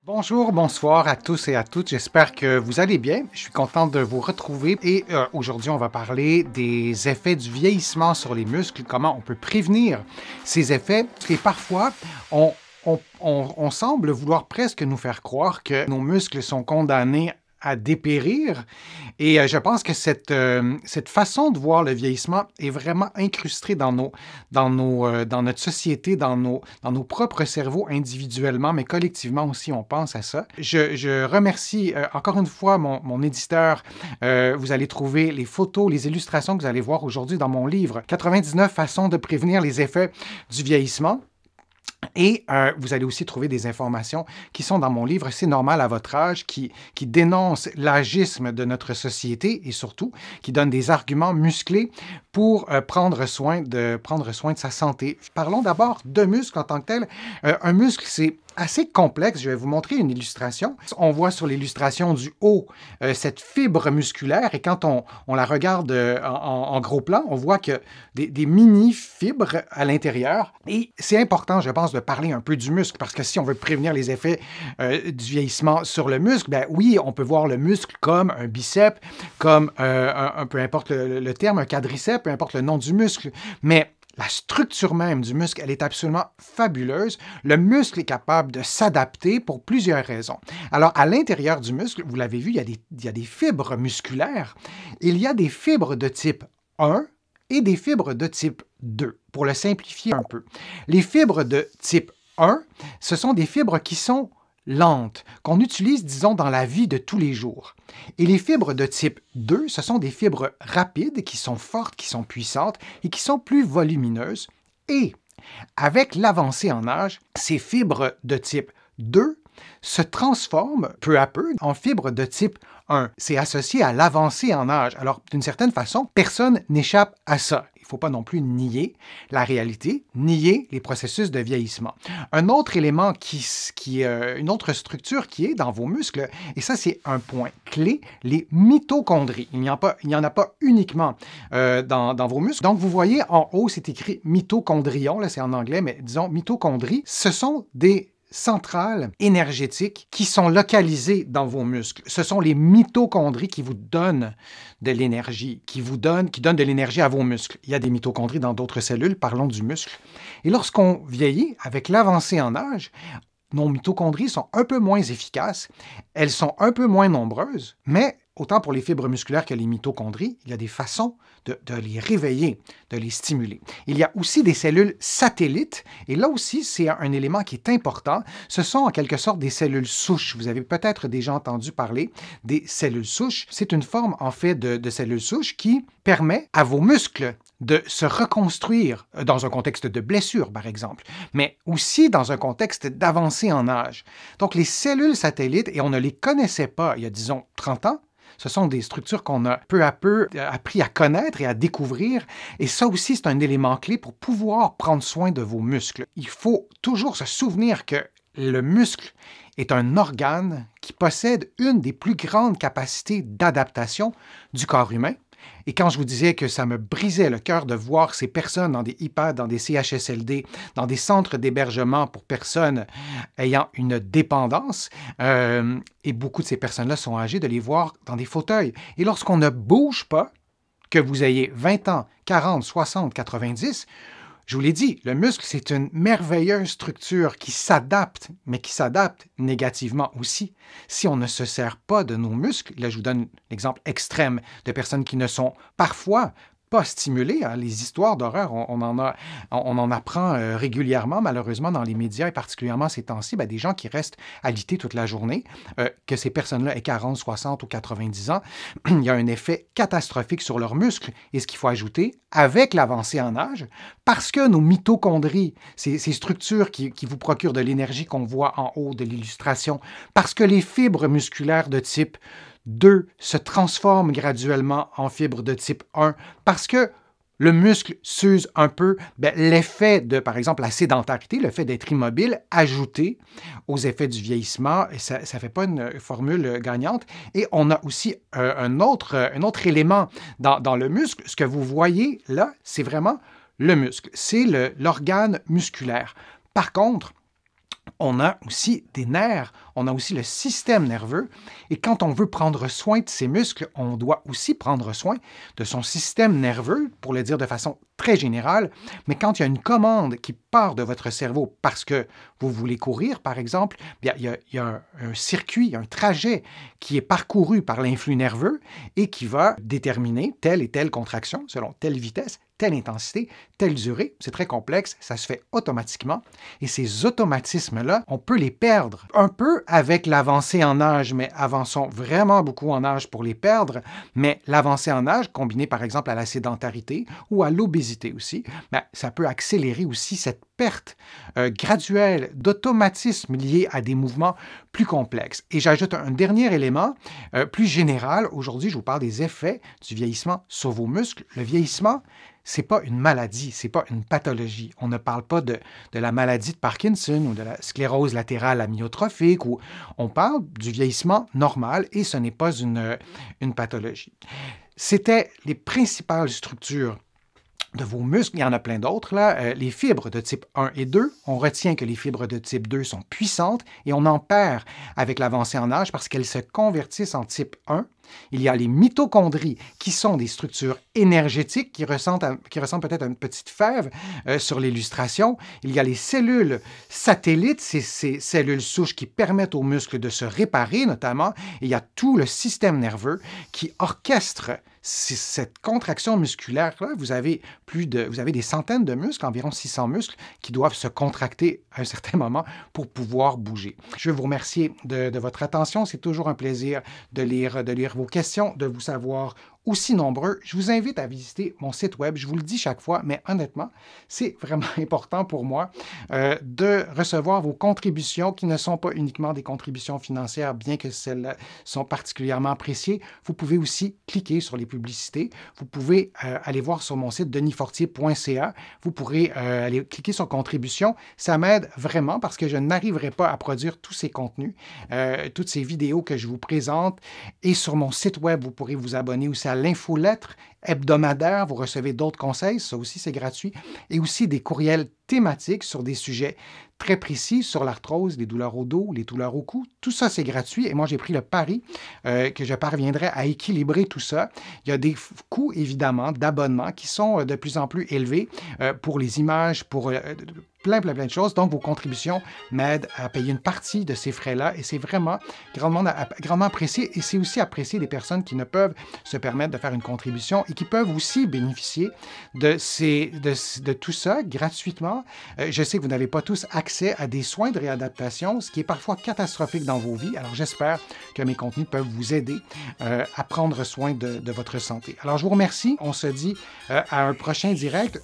Bonjour, bonsoir à tous et à toutes. J'espère que vous allez bien. Je suis content de vous retrouver et aujourd'hui, on va parler des effets du vieillissement sur les muscles, comment on peut prévenir ces effets. Et parfois, on semble vouloir presque nous faire croire que nos muscles sont condamnés à dépérir. Et je pense que cette façon de voir le vieillissement est vraiment incrustée dans notre société, dans nos propres cerveaux individuellement, mais collectivement aussi, on pense à ça. Je remercie encore une fois mon éditeur. Vous allez trouver les photos, les illustrations que vous allez voir aujourd'hui dans mon livre « 99 façons de prévenir les effets du vieillissement ». Et vous allez aussi trouver des informations qui sont dans mon livre « C'est normal à votre âge » qui dénonce l'agisme de notre société et surtout qui donne des arguments musclés pour prendre soin de sa santé. Parlons d'abord de muscles en tant que tel. Un muscle, c'est assez complexe. Je vais vous montrer une illustration. On voit sur l'illustration du haut cette fibre musculaire et quand on la regarde en gros plan, on voit que des mini-fibres à l'intérieur. Et c'est important, je pense, de parler un peu du muscle parce que si on veut prévenir les effets du vieillissement sur le muscle, ben oui, on peut voir le muscle comme un biceps, comme peu importe le terme, un quadriceps, peu importe le nom du muscle, mais la structure même du muscle, elle est absolument fabuleuse. Le muscle est capable de s'adapter pour plusieurs raisons. Alors, à l'intérieur du muscle, vous l'avez vu, il y a des fibres musculaires. Il y a des fibres de type 1 et des fibres de type 2, pour le simplifier un peu. Les fibres de type 1, ce sont des fibres qui sont lentes, qu'on utilise, disons, dans la vie de tous les jours. Et les fibres de type 2, ce sont des fibres rapides, qui sont fortes, qui sont puissantes et qui sont plus volumineuses. Et avec l'avancée en âge, ces fibres de type 2 se transforment peu à peu en fibres de type 1. C'est associé à l'avancée en âge. Alors, d'une certaine façon, personne n'échappe à ça. Il ne faut pas non plus nier la réalité, nier les processus de vieillissement. Un autre élément une autre structure qui est dans vos muscles, et ça c'est un point clé, les mitochondries. Il n'y en a pas uniquement dans vos muscles. Donc vous voyez en haut, c'est écrit mitochondrion, là c'est en anglais, mais disons mitochondries. Ce sont des centrales énergétiques qui sont localisées dans vos muscles. Ce sont les mitochondries qui vous donnent de l'énergie, qui donnent de l'énergie à vos muscles. Il y a des mitochondries dans d'autres cellules, parlons du muscle. Et lorsqu'on vieillit, avec l'avancée en âge, nos mitochondries sont un peu moins efficaces, elles sont un peu moins nombreuses, mais autant pour les fibres musculaires que les mitochondries, il y a des façons de les réveiller, de les stimuler. Il y a aussi des cellules satellites, et là aussi, c'est un élément qui est important. Ce sont en quelque sorte des cellules souches. Vous avez peut-être déjà entendu parler des cellules souches. C'est une forme, en fait, de cellules souches qui permet à vos muscles de se reconstruire dans un contexte de blessure, par exemple, mais aussi dans un contexte d'avancée en âge. Donc, les cellules satellites, et on ne les connaissait pas il y a, disons, 30 ans, ce sont des structures qu'on a peu à peu appris à connaître et à découvrir. Et ça aussi, c'est un élément clé pour pouvoir prendre soin de vos muscles. Il faut toujours se souvenir que le muscle est un organe qui possède une des plus grandes capacités d'adaptation du corps humain. Et quand je vous disais que ça me brisait le cœur de voir ces personnes dans des EHPAD, dans des CHSLD, dans des centres d'hébergement pour personnes ayant une dépendance, et beaucoup de ces personnes-là sont âgées, de les voir dans des fauteuils. Et lorsqu'on ne bouge pas, que vous ayez 20 ans, 40, 60, 90, je vous l'ai dit, le muscle, c'est une merveilleuse structure qui s'adapte, mais qui s'adapte négativement aussi. Si on ne se sert pas de nos muscles, là je vous donne l'exemple extrême de personnes qui ne sont parfois pas stimulées. Hein. Les histoires d'horreur, on en apprend régulièrement, malheureusement, dans les médias, et particulièrement ces temps-ci, des gens qui restent alités toute la journée, que ces personnes-là aient 40, 60 ou 90 ans, il y a un effet catastrophique sur leurs muscles. Et ce qu'il faut ajouter, avec l'avancée en âge, parce que nos mitochondries, ces structures qui vous procurent de l'énergie qu'on voit en haut de l'illustration, parce que les fibres musculaires de type 2 se transforment graduellement en fibres de type 1 parce que le muscle s'use un peu, l'effet de, par exemple, la sédentarité, le fait d'être immobile, ajouté aux effets du vieillissement, et ça ne fait pas une formule gagnante. Et on a aussi un autre élément dans le muscle. Ce que vous voyez là, c'est vraiment le muscle. C'est l'organe musculaire. Par contre, On a aussi des nerfs, on a aussi le système nerveux. Et quand on veut prendre soin de ses muscles, on doit aussi prendre soin de son système nerveux, pour le dire de façon très générale. Mais quand il y a une commande qui part de votre cerveau parce que vous voulez courir, par exemple, bien, il y a un circuit, un trajet qui est parcouru par l'influx nerveux et qui va déterminer telle et telle contraction selon telle vitesse, telle intensité, telle durée. C'est très complexe, ça se fait automatiquement. Et ces automatismes-là, on peut les perdre un peu avec l'avancée en âge, mais avançons vraiment beaucoup en âge pour les perdre. Mais l'avancée en âge, combinée par exemple à la sédentarité ou à l'obésité aussi, ben, ça peut accélérer aussi cette perte graduelle d'automatisme liés à des mouvements plus complexes. Et j'ajoute un dernier élément plus général. Aujourd'hui, je vous parle des effets du vieillissement sur vos muscles. Le vieillissement, c'est pas une maladie, c'est pas une pathologie. On ne parle pas de la maladie de Parkinson ou de la sclérose latérale amyotrophique. On parle du vieillissement normal et ce n'est pas une pathologie. C'était les principales structures de vos muscles. Il y en a plein d'autres, là. Les fibres de type 1 et 2, on retient que les fibres de type 2 sont puissantes et on en perd avec l'avancée en âge parce qu'elles se convertissent en type 1. Il y a les mitochondries qui sont des structures énergétiques qui ressemblent peut-être à une petite fève sur l'illustration. Il y a les cellules satellites, ces cellules souches qui permettent aux muscles de se réparer notamment. Et il y a tout le système nerveux qui orchestre cette contraction musculaire-là. Vous avez des centaines de muscles, environ 600 muscles, qui doivent se contracter à un certain moment pour pouvoir bouger. Je veux vous remercier de votre attention. C'est toujours un plaisir de lire vos questions, de vous savoir aussi nombreux. Je vous invite à visiter mon site web. Je vous le dis chaque fois, mais honnêtement, c'est vraiment important pour moi de recevoir vos contributions qui ne sont pas uniquement des contributions financières, bien que celles-là sont particulièrement appréciées. Vous pouvez aussi cliquer sur les publicités. Vous pouvez aller voir sur mon site denisfortier.ca. Vous pourrez aller cliquer sur contribution. Ça m'aide vraiment parce que je n'arriverai pas à produire tous ces contenus, toutes ces vidéos que je vous présente. Et sur mon site web, vous pourrez vous abonner aussi à l'infolettre hebdomadaire. Vous recevez d'autres conseils, ça aussi c'est gratuit, et aussi des courriels thématiques sur des sujets très précis, sur l'arthrose, les douleurs au dos, les douleurs au cou. Tout ça, c'est gratuit et moi, j'ai pris le pari que je parviendrai à équilibrer tout ça. Il y a des coûts, évidemment, d'abonnement qui sont de plus en plus élevés pour les images, pour plein de choses. Donc, vos contributions m'aident à payer une partie de ces frais-là et c'est vraiment grandement apprécié. Et c'est aussi apprécié des personnes qui ne peuvent se permettre de faire une contribution et qui peuvent aussi bénéficier de tout ça gratuitement. Je sais que vous n'avez pas tous accès à des soins de réadaptation, ce qui est parfois catastrophique dans vos vies. Alors, j'espère que mes contenus peuvent vous aider à prendre soin de votre santé. Alors, je vous remercie. On se dit à un prochain direct.